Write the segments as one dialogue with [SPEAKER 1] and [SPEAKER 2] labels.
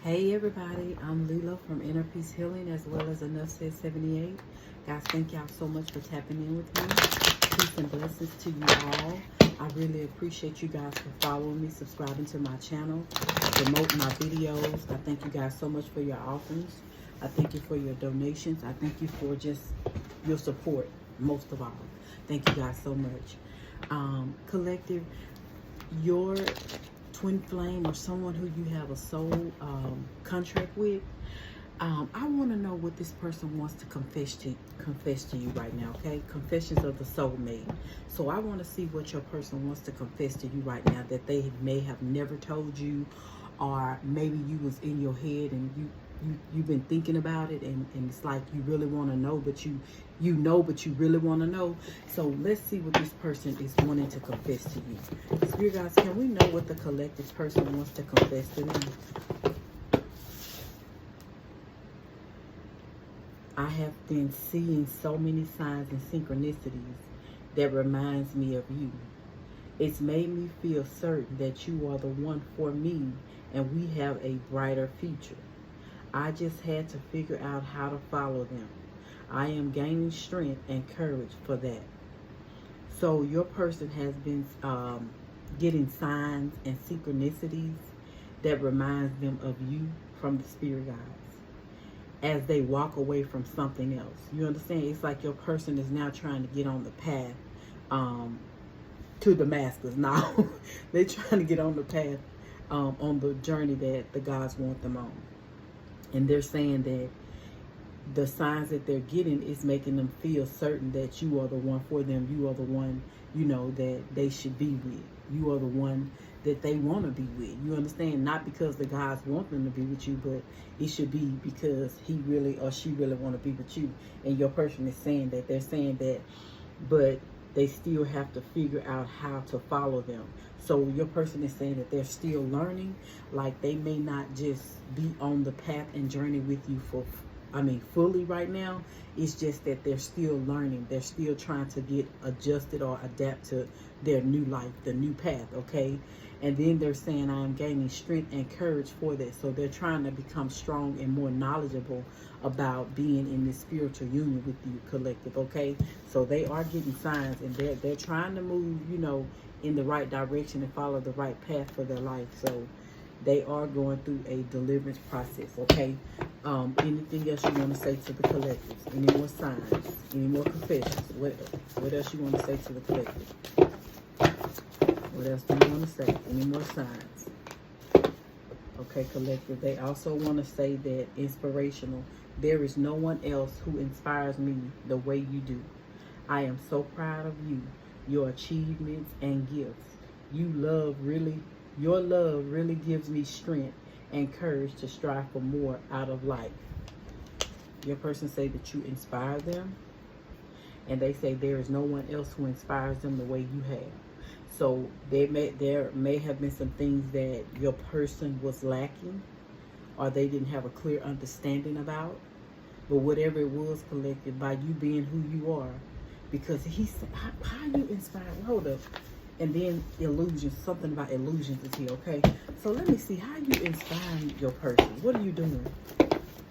[SPEAKER 1] Hey everybody, I'm Lila from Inner Peace Healing as well as Enough Said 78. Guys, thank y'all so much for tapping in with me. Peace and blessings to you all. I really appreciate you guys for following me, subscribing to my channel, promoting my videos. I thank you guys so much for your offerings. I thank you for your donations. I thank you for just your support, most of all. Thank you guys so much. Collective, your twin flame or someone who you have a soul contract with, I want to know what this person wants to confess to you right now. Okay, confessions of the soulmate. So I want to see what your person wants to confess to you right now that they may have never told you, or maybe you was in your head and you've been thinking about it, and it's like you really want to know, but you know, but you really want to know. So let's see what this person is wanting to confess to you. Spirit guys, can we know what the collective person wants to confess to them? I have been seeing so many signs and synchronicities that reminds me of you. It's made me feel certain that you are the one for me and we have a brighter future. I just had to figure out how to follow them. I am gaining strength and courage for that. So your person has been getting signs and synchronicities that reminds them of you from the spirit guides as they walk away from something else. You understand? It's like your person is now trying to get on the path to Damascus. Now they're trying to get on the path on the journey that the gods want them on. And they're saying that the signs that they're getting is making them feel certain that you are the one for them. You are the one, you know, that they should be with. You are the one that they want to be with. You understand? Not because the gods want them to be with you, but it should be because he really or she really want to be with you. And your person is saying that. They're saying that, but they still have to figure out how to follow them. So your person is saying that they're still learning, like they may not just be on the path and journey with you fully right now. It's just that they're still learning. They're still trying to get adjusted or adapt to their new life, the new path, okay? And then they're saying, I am gaining strength and courage for that. So they're trying to become strong and more knowledgeable about being in this spiritual union with you, collective, okay? So they are getting signs, and they're trying to move, you know, in the right direction and follow the right path for their life. So they are going through a deliverance process, okay? Anything else you want to say to the collectives? Any more signs? Any more confessions? What else you want to say to the collective? What else do you want to say? Any more signs? Okay, collective. They also want to say that inspirational. There is no one else who inspires me the way you do. I am so proud of you, your achievements and gifts. Your love really gives me strength and courage to strive for more out of life. Your person say that you inspire them, and they say there is no one else who inspires them the way you have. So there may have been some things that your person was lacking, or they didn't have a clear understanding about. But whatever it was, collected by you being who you are, because he's how you inspire. Hold up. And then illusions, something about illusions is here, okay? So let me see, how you inspiring your person? What are you doing?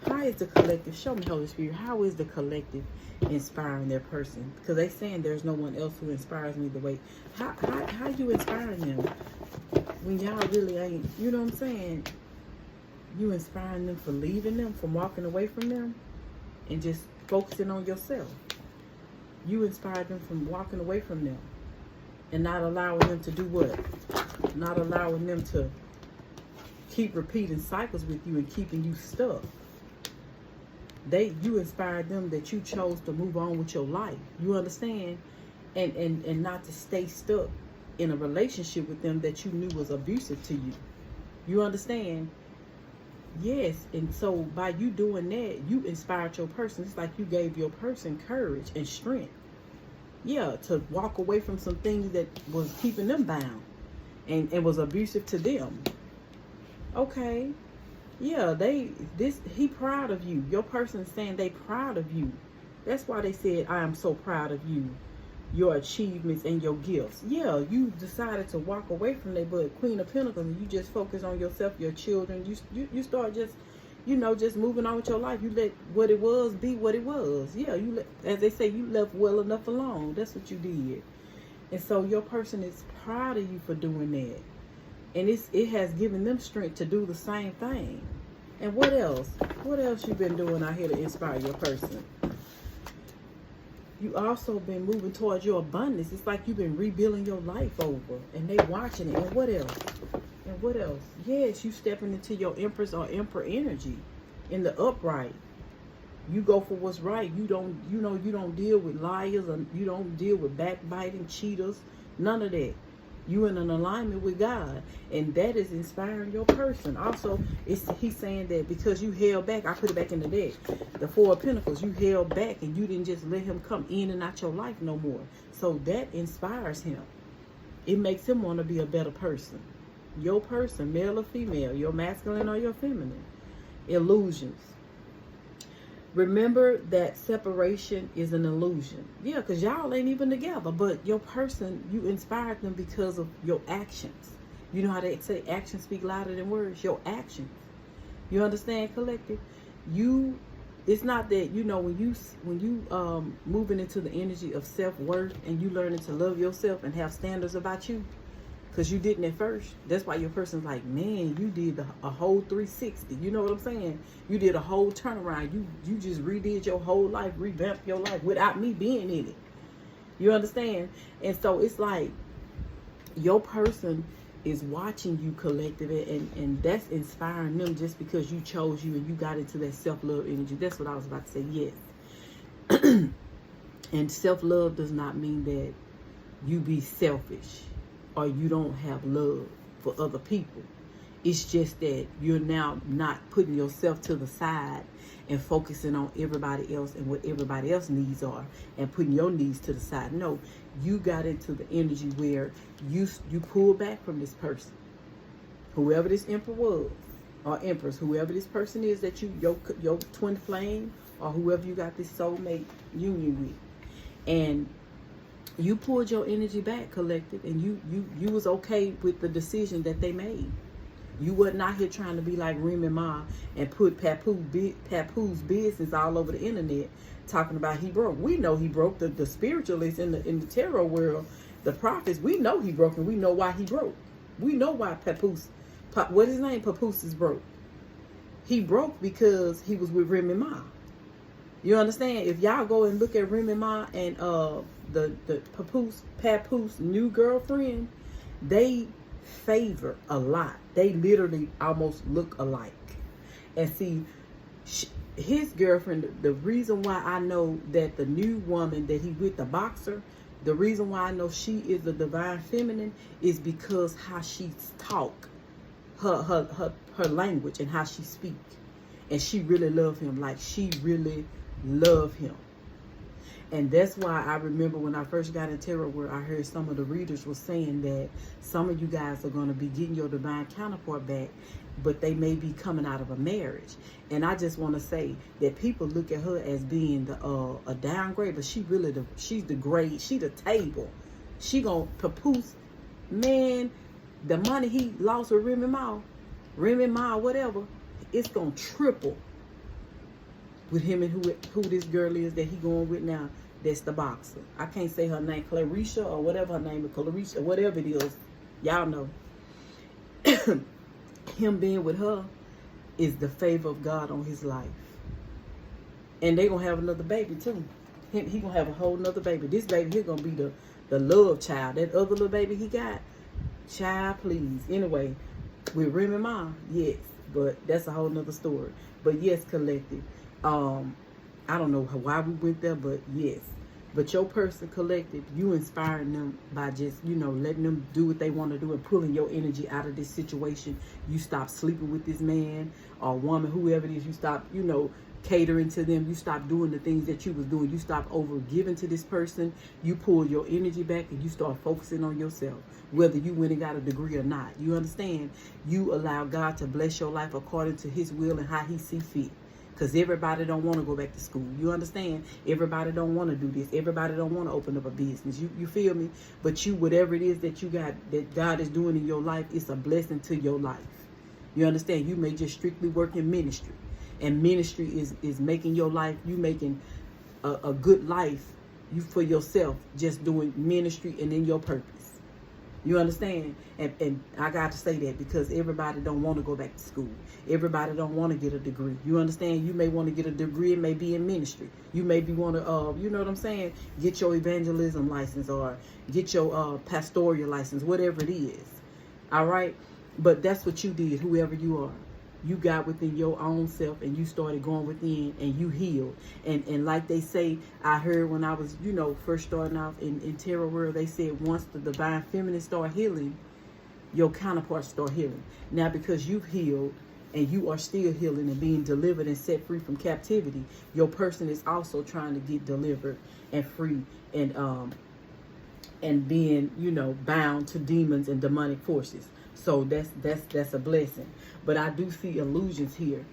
[SPEAKER 1] How is the collective, show me, Holy Spirit, how is the collective inspiring their person? Because they saying there's no one else who inspires me the way, how you inspiring them? When y'all really ain't, you know what I'm saying? You inspiring them for leaving them, from walking away from them, and just focusing on yourself. You inspired them from walking away from them. And not allowing them to do what? Not allowing them to keep repeating cycles with you and keeping you stuck. You inspired them that you chose to move on with your life. You understand? And not to stay stuck in a relationship with them that you knew was abusive to you. You understand? Yes. And so by you doing that, you inspired your person. It's like you gave your person courage and strength. Yeah, to walk away from some things that was keeping them bound and was abusive to them. Okay. Yeah, he proud of you. Your person saying they proud of you. That's why they said, I am so proud of you. your achievements and your gifts. Yeah, you decided to walk away from that, but Queen of Pentacles, and you just focus on yourself, your children. You start just, just moving on with your life. You let what it was be what it was. Yeah, you let, as they say, you left well enough alone. That's what you did. And so your person is proud of you for doing that. And it has given them strength to do the same thing. And what else? What else you been doing out here to inspire your person? You also been moving towards your abundance. It's like you've been rebuilding your life over. And they watching it. And what else? And what else? Yes, you stepping into your Empress or Emperor energy in the upright. You go for what's right. You don't deal with liars, or you don't deal with backbiting, cheaters, none of that. You in an alignment with God, and that is inspiring your person. Also, he's saying that because you held back, I put it back in the deck, the Four of Pentacles, you held back and you didn't just let him come in and out your life no more. So that inspires him. It makes him want to be a better person. Your person, male or female, your masculine or your feminine. Illusions. Remember that separation is an illusion. Yeah, because y'all ain't even together. But your person, you inspired them because of your actions. You know how they say actions speak louder than words? Your actions. You understand, collective? It's not that, when you moving into the energy of self-worth and you learning to love yourself and have standards about you, because you didn't at first. That's why your person's like, man, you did a whole 360. You know what I'm saying? You did a whole turnaround. You just redid your whole life, revamped your life without me being in it. You understand? And so it's like your person is watching you, collective, and that's inspiring them just because you chose you and you got into that self-love energy. That's what I was about to say, yes. And self-love does not mean that you be selfish or you don't have love for other people. It's just that you're now not putting yourself to the side and focusing on everybody else and what everybody else's needs are and putting your needs to the side. No, you got into the energy where you pull back from this person, whoever this emperor was or empress, whoever this person is that your twin flame or whoever you got this soulmate union with, and you pulled your energy back, collective, and you was okay with the decision that they made. You wasn't out here trying to be like Remy Ma and put Papoose business all over the internet talking about he broke. We know he broke. The spiritualists in the tarot world, the prophets, we know he broke, and we know why he broke. We know why what his name, Papoose, is broke. He broke because he was with Remy Ma. You understand? If y'all go and look at Remy Ma and the Papoose new girlfriend, they favor a lot. They literally almost look alike. And see, his girlfriend, the reason why I know that the new woman that he with, the boxer, the reason why I know she is the divine feminine is because how she talk, her language and how she speak. And she really love him. Like, she really love him. And that's why I remember when I first got in tarot, where I heard some of the readers were saying that some of you guys are going to be getting your divine counterpart back, but they may be coming out of a marriage. And I just want to say that people look at her as being a downgrade, but she's the grade, she the table. She gonna Papoose, man, the money he lost with Remy Ma, whatever, it's gonna triple with him and who this girl is that he going with now. That's the boxer. I can't say her name, Clarisha or whatever her name is, Clarisha, whatever it is. Y'all know. Him being with her is the favor of God on his life. And they gonna have another baby too. He gonna have a whole nother baby. This baby here gonna be the love child. That other little baby he got, child, please. Anyway, with Remy Ma, yes. But that's a whole nother story. But yes, collective. I don't know why we went there, but yes. But your person, collective, you inspiring them by just, letting them do what they want to do and pulling your energy out of this situation. You stop sleeping with this man or woman, whoever it is. You stop, catering to them. You stop doing the things that you was doing. You stop over giving to this person. You pull your energy back and you start focusing on yourself, whether you went and got a degree or not. You understand? You allow God to bless your life according to his will and how he see fit. Because everybody don't want to go back to school. You understand? Everybody don't want to do this. Everybody don't want to open up a business. You feel me? But you, whatever it is that you got, that God is doing in your life, it's a blessing to your life. You understand? You may just strictly work in ministry. And ministry is making your life, you making a good life you for yourself, just doing ministry and in your purpose. You understand? And I got to say that because everybody don't want to go back to school. Everybody don't want to get a degree. You understand? You may want to get a degree, it may be in ministry. You maybe want to, you know what I'm saying? Get your evangelism license or get your pastoral license, whatever it is. All right? But that's what you did, whoever you are. You got within your own self and you started going within and you healed. And like they say, I heard when I was, first starting off in tarot world, they said once the divine feminine start healing, your counterparts start healing. Now, because you've healed and you are still healing and being delivered and set free from captivity, your person is also trying to get delivered and free and being, bound to demons and demonic forces. So that's a blessing. But I do see illusions here.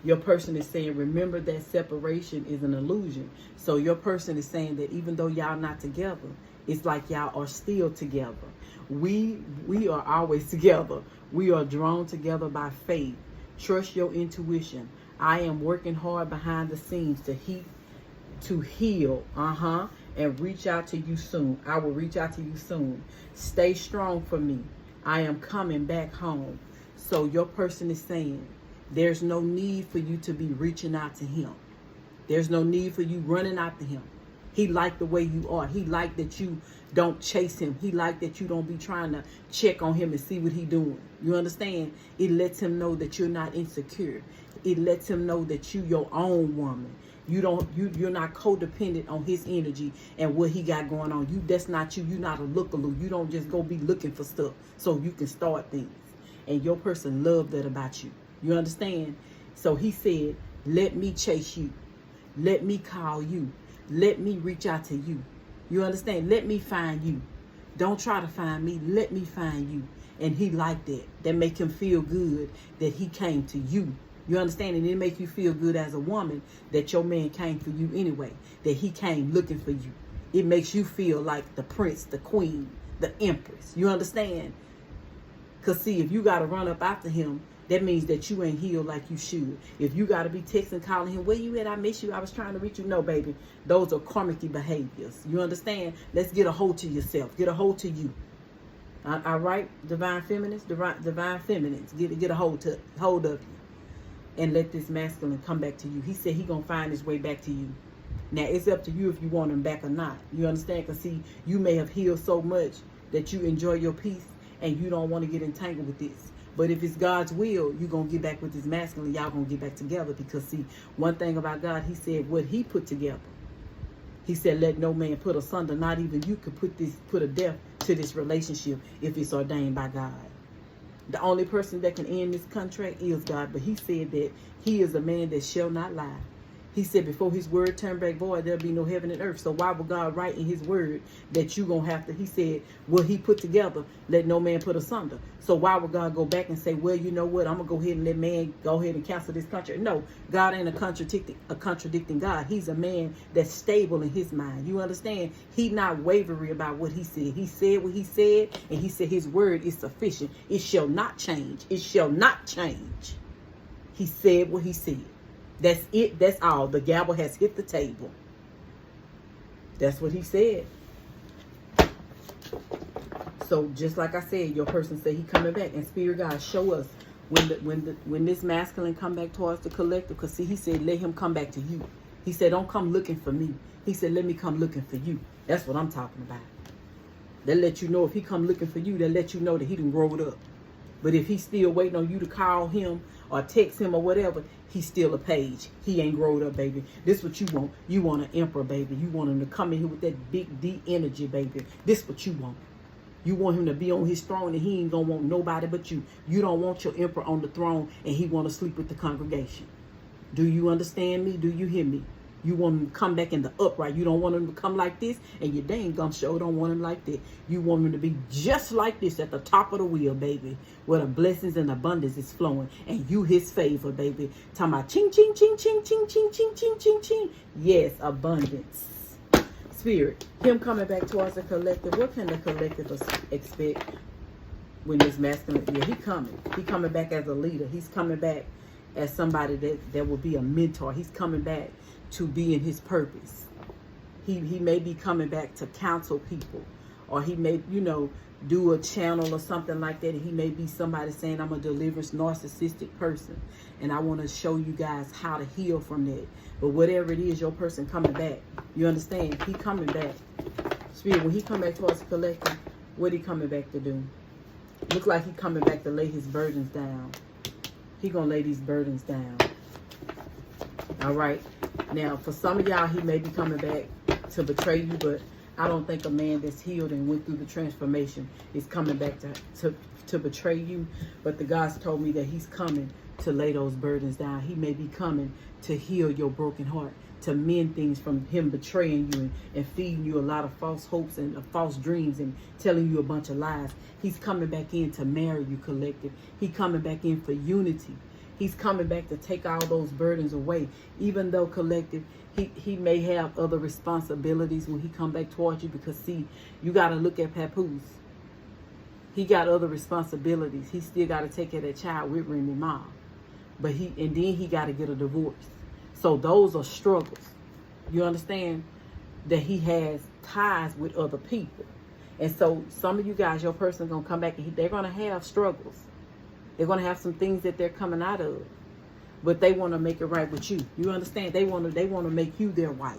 [SPEAKER 1] Your person is saying, remember that separation is an illusion. So your person is saying that even though y'all not together, it's like y'all are still together. We are always together. We are drawn together by faith. Trust your intuition. I am working hard behind the scenes to heal. And reach out to you soon. I will reach out to you soon. Stay strong for me. I am coming back home. So your person is saying there's no need for you to be reaching out to him. There's no need for you running after him. He liked the way you are. He liked that you don't chase him. He liked that you don't be trying to check on him and see what he's doing. You understand? It lets him know that you're not insecure. It lets him know that you your own woman. You're not codependent on his energy and what he got going on. That's not you. You're not a lookaloo. You don't just go be looking for stuff so you can start things. And your person loved that about you. You understand? So he said, let me chase you. Let me call you. Let me reach out to you. You understand? Let me find you. Don't try to find me. Let me find you. And he liked that. That make him feel good that he came to you. You understand? And it make you feel good as a woman that your man came for you anyway. That he came looking for you. It makes you feel like the prince, the queen, the empress. You understand? Because see, if you got to run up after him, that means that you ain't healed like you should. If you got to be texting, calling him, where you at? I miss you. I was trying to reach you. No, baby. Those are karmic behaviors. You understand? Let's get a hold to yourself. Get a hold to you. All right? Divine feminists, divine feminines. Get a hold of you. And let this masculine come back to you. He said he going to find his way back to you. Now, it's up to you if you want him back or not. You understand? Because, see, you may have healed so much that you enjoy your peace and you don't want to get entangled with this. But if it's God's will, you're going to get back with this masculine. Y'all going to get back together. Because, see, one thing about God, he said what he put together. He said, let no man put asunder. Not even you could put a death to this relationship if it's ordained by God. The only person that can end this contract is God. But he said that he is a man that shall not lie. He said before his word turned back void, there'll be no heaven and earth. So why would God write in his word that you going to have to, he said, what he put together, let no man put asunder. So why would God go back and say, well, you know what, I'm going to go ahead and let man go ahead and cancel this contract? No, God ain't a contradicting God. He's a man that's stable in his mind. You understand? He not wavering about what he said. He said what he said, and he said his word is sufficient. It shall not change. It shall not change. He said what he said. That's it. That's all. The gavel has hit the table. That's what he said. So just like I said, your person said he coming back, and Spirit God show us when this masculine come back towards the collective. Because see, he said let him come back to you. He said don't come looking for me. He said let me come looking for you. That's what I'm talking about. They'll let you know if he come looking for you. They'll let you know that he done growed up. But if he's still waiting on you to call him or text him or whatever, he's still a page. He ain't growed up, baby. This what you want. You want an emperor, baby. You want him to come in here with that big D energy, baby. This what you want. You want him to be on his throne and he ain't going to want nobody but you. You don't want your emperor on the throne and he want to sleep with the congregation. Do you understand me? Do you hear me? You want them to come back in the upright. You don't want them to come like this, and you dang gum show don't want them like that. You want them to be just like this at the top of the wheel, baby, where the blessings and abundance is flowing, and you his favor, baby. Talking about ching, ching, ching, ching, ching, ching, ching, ching, ching, ching. Yes, abundance. Spirit, him coming back towards the collective. What can the collective expect when this masculine? Yeah, he coming. He coming back as a leader. He's coming back as somebody that will be a mentor. He's coming back to be in his purpose. He may be coming back to counsel people, or he may, do a channel or something like that. He may be somebody saying, I'm a deliverance narcissistic person, and I want to show you guys how to heal from that. But whatever it is, your person coming back. You understand? He coming back. Spirit, when he come back towards the collective, what he coming back to do? Look like he coming back to lay his burdens down. He gonna lay these burdens down. All right. Now, for some of y'all, he may be coming back to betray you, but I don't think a man that's healed and went through the transformation is coming back to betray you. But the God's told me that he's coming to lay those burdens down. He may be coming to heal your broken heart, to mend things from him betraying you and feeding you a lot of false hopes and false dreams and telling you a bunch of lies. He's coming back in to marry you, collective. He's coming back in for unity. He's coming back to take all those burdens away. Even though, collective, he may have other responsibilities when he come back towards you, because see, you got to look at Papoose. He got other responsibilities. He still got to take care of that child with Remy Ma. But then he got to get a divorce. So those are struggles. You understand that he has ties with other people. And so some of you guys, your person going to come back and they're going to have struggles. They're going to have some things that they're coming out of. But they want to make it right with you. You understand? They want to make you their wife.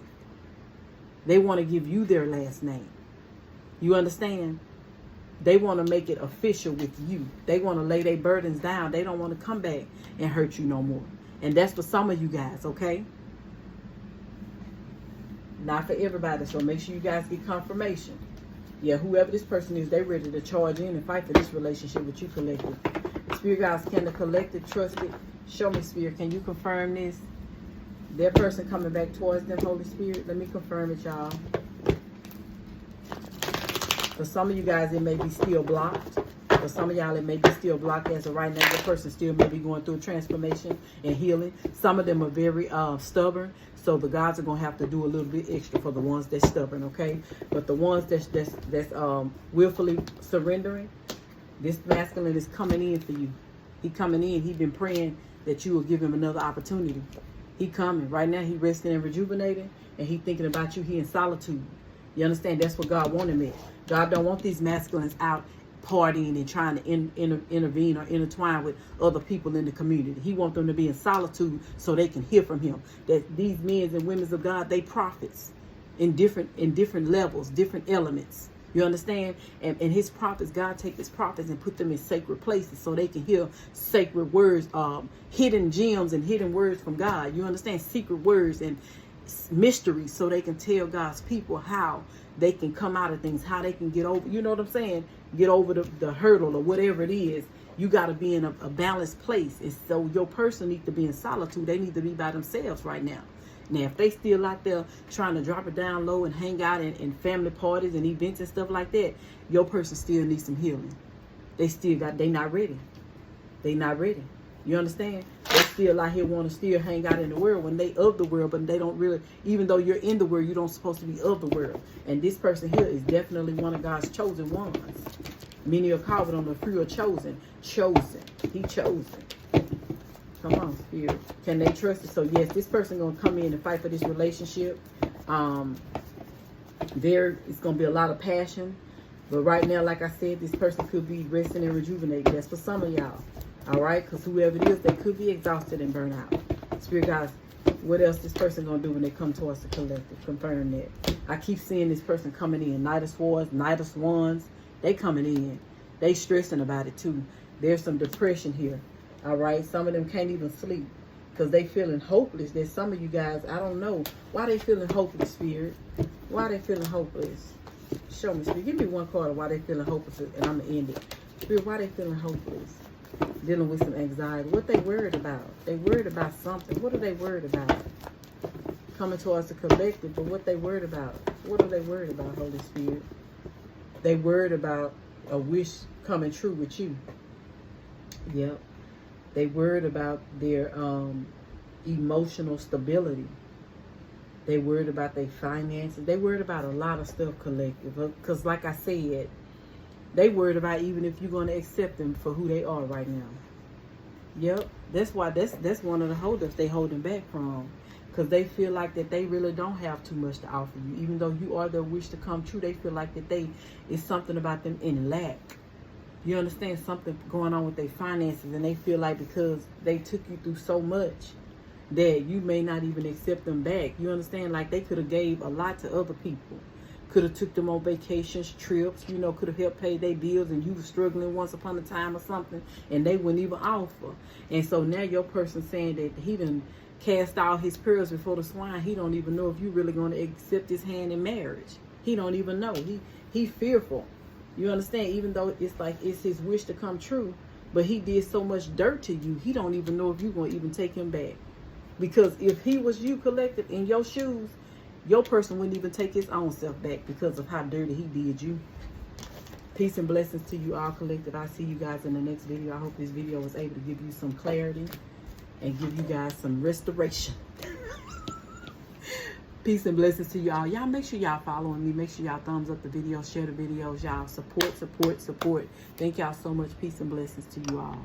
[SPEAKER 1] They want to give you their last name. You understand? They want to make it official with you. They want to lay their burdens down. They don't want to come back and hurt you no more. And that's for some of you guys, okay? Not for everybody, so make sure you guys get confirmation. Yeah, whoever this person is, they're ready to charge in and fight for this relationship with you, collective. Spirit guys, can the collective trust it? Show me, Spirit. Can you confirm this? Their person coming back towards them, Holy Spirit. Let me confirm it, y'all. For some of you guys, it may be still blocked. For some of y'all, it may be still blocked as of right now. Your person still may be going through a transformation and healing. Some of them are very stubborn. So the gods are going to have to do a little bit extra for the ones that's stubborn, okay? But the ones that's willfully surrendering, this masculine is coming in for you. He coming in. He been praying that you will give him another opportunity. He coming. Right now, he resting and rejuvenating, and he thinking about you. He in solitude. You understand? That's what God wanted me. God don't want these masculines out partying and trying to intervene or intertwine with other people in the community. He wants them to be in solitude so they can hear from him. That these men and women of God, they prophets in different levels, different elements. You understand? And his prophets, God take his prophets and put them in sacred places so they can hear sacred words, hidden gems and hidden words from God. You understand? Secret words and mysteries so they can tell God's people how they can come out of things, how they can get over, you know what I'm saying? Get over the hurdle or whatever it is. You got to be in a balanced place. And so your person needs to be in solitude. They need to be by themselves right now. Now, if they still out there trying to drop it down low and hang out in family parties and events and stuff like that, your person still needs some healing. They not ready. They not ready. You understand? They still out here want to still hang out in the world when they of the world, but they don't really, even though you're in the world, you don't supposed to be of the world. And this person here is definitely one of God's chosen ones. Many are called, but on the few are chosen. Chosen. He chosen. Come on, Spirit. Can they trust it? So yes, this person gonna come in and fight for this relationship. There is gonna be a lot of passion. But right now, like I said, this person could be resting and rejuvenating. That's for some of y'all. All right, because whoever it is, they could be exhausted and burnt out. Spirit guys, what else this person gonna do when they come to us, the collective? Confirm that. I keep seeing this person coming in. Knight of Swords, Knight of Wands, they coming in. They stressing about it too. There's some depression here. All right, some of them can't even sleep because they feeling hopeless. There's some of you guys, I don't know why they feeling hopeless, Spirit. Why they feeling hopeless? Show me, Spirit. Give me one card of why they feeling hopeless, and I'm gonna end it. Spirit, why they feeling hopeless? Dealing with some anxiety. What they worried about? They worried about something. What are they worried about? coming towards the collective, but what they worried about? What are they worried about, Holy Spirit? They worried about a wish coming true with you. Yep. They worried about their emotional stability. They worried about their finances. They worried about a lot of stuff, collective. Because like I said, they worried about even if you're going to accept them for who they are right now. Yep. That's why that's one of the holdups they holding back from. Because they feel like that they really don't have too much to offer you. Even though you are their wish to come true, they feel like that it's something about them in lack. You understand? Something going on with their finances, and they feel like because they took you through so much that you may not even accept them back. You understand? Like they could have gave a lot to other people. Could have took them on vacations, trips, you know, could have helped pay their bills, and you were struggling once upon a time or something, and they wouldn't even offer. And so now your person saying that he done cast all his pearls before the swine. He don't even know if you really going to accept his hand in marriage. He don't even know. He fearful. You understand? Even though it's like it's his wish to come true, but he did so much dirt to you, he don't even know if you're going to even take him back. Because if he was you, collected in your shoes, your person wouldn't even take his own self back because of how dirty he did you. Peace and blessings to you all, collected. I'll see you guys in the next video. I hope this video was able to give you some clarity and give you guys some restoration. Peace and blessings to y'all. Y'all make sure y'all following me. Make sure y'all thumbs up the video, share the videos. Y'all support. Thank y'all so much. Peace and blessings to you all.